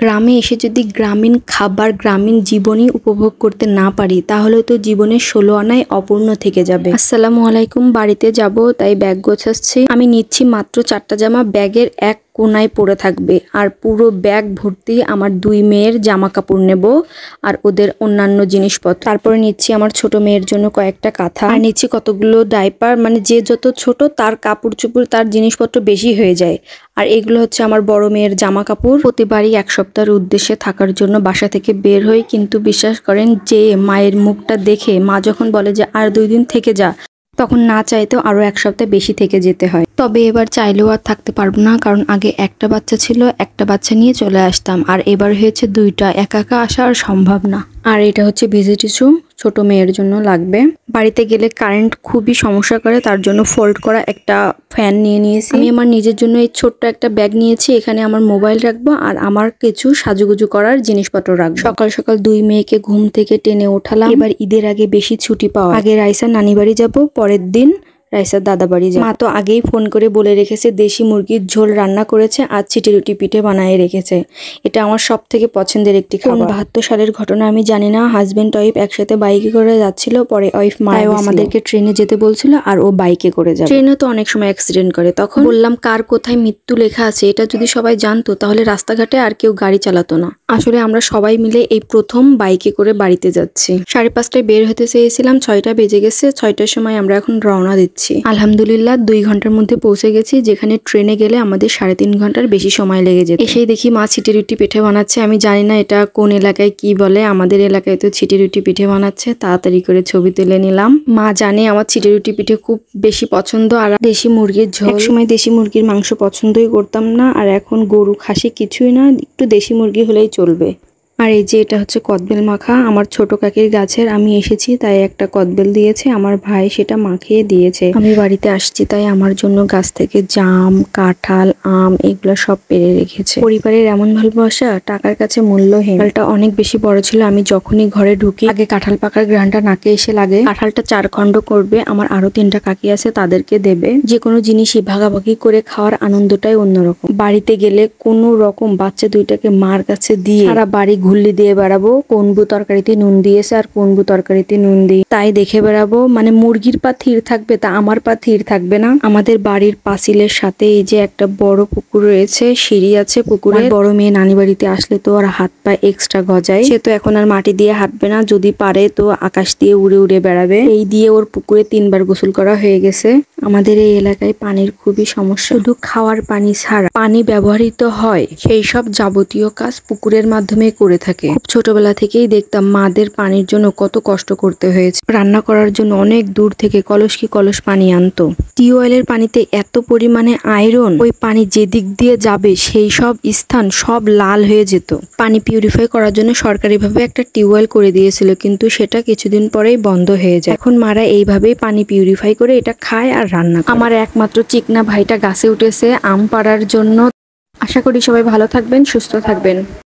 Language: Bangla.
গ্রামে এসে যদি গ্রামীণ খাবার গ্রামীণ জীবনই উপভোগ করতে না পারি তাহলে তো জীবনের 16 আনাই অপূর্ণ থেকে যাবে। আসসালামু আলাইকুম। বাড়িতে যাব তাই ব্যাগ গোছাচ্ছি। আমি নিচ্ছি মাত্র 4টা জামা, ব্যাগের এক কোনায় পড়ে থাকবে আর পুরো ব্যাগ ভর্তি আমার 2 মেয়ের জামা কাপড় নেব আর ওদের অন্যান্য জিনিসপত্র। তারপরে নিচ্ছি আমার ছোট মেয়ের জন্য কয়েকটা কাঁথা আর নিচ্ছি কতগুলো ডাইপার, মানে যে যত ছোট তার কাপড় চোপড় তার জিনিসপত্র বেশি হয়ে যায়। আর এগুলো হচ্ছে আমার বড় মেয়ের জামা কাপড়। প্রতিবারই এক সপ্তাহের উদ্দেশ্যে থাকার জন্য বাসা থেকে বের হই, কিন্তু বিশ্বাস করেন যে মায়ের মুখটা দেখে মা যখন বলে যে আর 2 দিন থেকে যা, তখন না চাইতেও আরো এক সপ্তাহ বেশি থেকে যেতে হয়। তবে এবার চাইলেও আর থাকতে পারবো না, কারণ আগে একটা বাচ্চা ছিল, একটা বাচ্চা নিয়ে চলে আসতাম, আর এবার হয়েছে 2টা। একা একা আসা আর সম্ভব না। আর এটা হচ্ছে ভিজে টিস্যু, ছোট মেয়ের জন্য লাগবে। বাড়িতে গেলে কারেন্ট খুবই সমস্যা করে, তার জন্য ফোল্ড করা একটা ফ্যান নিয়ে নিয়েছি। আমি আমার নিজের জন্য এই ছোট্ট একটা ব্যাগ নিয়েছি, এখানে আমার মোবাইল রাখবো আর আমার কিছু সাজুগুজু করার জিনিসপত্র রাখবো। সকাল সকাল 2 মেয়েকে ঘুম থেকে টেনে ওঠালাম। এবার ঈদের আগে বেশি ছুটি পাওয়া। আগে রাইসার নানি বাড়ি যাবো, পরের দিন রাইসার দাদা বাড়ি যাবো। মা তো আগেই ফোন করে বলে রেখেছে দেশি মুরগির ঝোল রান্না করেছে আর চিটি রুটি পিঠে বানিয়ে রেখেছে। এটা আমার সব থেকে পছন্দের একটি খাবার। 72 সালের ঘটনা আমি জানি না। হাজবেন্ড ওয়াইফ একসাথে বাইকে করে যাচ্ছিল, পরে ওয়াইফ মাও আমাদেরকে ট্রেনে যেতে বলছিল আর ও বাইকে করে যাবে। ট্রেনে তো অনেক সময় অ্যাক্সিডেন্ট করে, তখন বললাম কার কোথায় মৃত্যু লেখা আছে এটা যদি সবাই জানতো তাহলে রাস্তাঘাটে আর কেউ গাড়ি চালাতো না। আসলে আমরা সবাই মিলে এই প্রথম বাইকে করে বাড়িতে যাচ্ছি। 5:30টায় বের হতে চেয়েছিলাম, 6টা বেজে গেছে। 6টার সময় আমরা এখন রওনা দিচ্ছি। আলহামদুলিল্লাহ 2 ঘন্টার মধ্যে পৌঁছে গেছি, যেখানে ট্রেনে গেলে আমাদের 3.5 ঘন্টার বেশি সময় লেগে যেত। এসেই দেখি মা চিটি রুটি পিঠে বানাচ্ছে। আমি জানি না এটা কোন এলাকায় কি বলে, আমাদের এলাকায় তো চিটি রুটি পিঠে বানাচ্ছে। তাড়াতাড়ি করে ছবি তুলে নিলাম। মা জানে আমার চিটি রুটি পিঠে খুব বেশি পছন্দ আর দেশি মুরগির ঝোল। একসময় দেশি মুরগির মাংস পছন্দই করতাম না, আর এখন গরু খাসি কিছুই না, একটু দেশি মুরগি হলেই চলবে। আর এই যে এটা হচ্ছে কদবেল মাখা, আমার ছোট কাকির গাছের। আমি এসেছি তাই একটা কদবেল দিয়েছে, আমার ভাই সেটা মাখিয়ে দিয়েছে। আমি বাড়িতে আসছি তাই আমার জন্য গাছ থেকে জাম, কাঁঠাল, আম এগুলো সব পেরে রেখেছে। পরিবারের এমন ভালোবাসা টাকার কাছে মূল্যহীন। কাঁঠালটা অনেক বেশি বড় ছিল। আমি যখনই ঘরে ঢুকি আগে কাঁঠাল পাকার ঘ্রাণটা নাকে এসে লাগে। কাঁঠালটা 4 খণ্ড করবে, আমার আরো 3টা কাকি আছে তাদেরকে দেবে। যে কোনো জিনিসই ভাগাভাগি করে খাওয়ার আনন্দটাই অন্যরকম। বাড়িতে গেলে কোনো রকম বাচ্চা 2টাকে মার কাছে দিয়ে সারা বাড়ি ঘুরলি দিয়ে বেড়াবো, কোন বু তরকারিতে নুন দিয়েছে আর কোন বু তরকারিতে নুন দিই তাই দেখে বেড়াবো। মানে মুরগির পা থির থাকবে তা আমার পা থির থাকবে না। আমাদের বাড়ির পাঁচিলের সাথে এই যে একটা বড় পুকুর রয়েছে, সিঁড়ি আছে পুকুরে। বড় মেয়ে নানি বাড়িতে আসলে তো আর হাত পা এক্সট্রা গজায়, সে তো এখন আর মাটি দিয়ে হাঁটবে না, যদি পারে তো আকাশ দিয়ে উড়ে উড়ে বেড়াবে। এই দিয়ে ওর পুকুরে 3বার গোসল করা হয়ে গেছে। আমাদের এই এলাকায় পানির খুবই সমস্যা। শুধু খাওয়ার পানি ছাড়া পানি ব্যবহৃত হয় সেই সব যাবতীয় কাজ পুকুরের মাধ্যমে করে থাকে। খুব ছোটবেলা থেকেই দেখতাম মাদের পানির জন্য কত কষ্ট করতে হয়েছে। রান্না করার জন্য অনেক দূর থেকে কলস কি কলস পানি আনতো। টিউবওয়েলের পানিতে এত পরিমাণে আয়রন, ওই পানি যে দিক দিয়ে যাবে সেই সব স্থান সব লাল হয়ে যেত। পানি পিউরিফাই করার জন্য সরকারিভাবে একটা টিউবওয়েল করে দিয়েছিল, কিন্তু সেটা কিছুদিন পরেই বন্ধ হয়ে যায়। এখন মারা এইভাবেই পানি পিউরিফাই করে এটা খায় আর রান্না করে। আমার একমাত্র চিকনা ভাইটা গাছে উঠেছে আম পাড়ার জন্য। আশা করি সবাই ভালো থাকবেন, সুস্থ থাকবেন।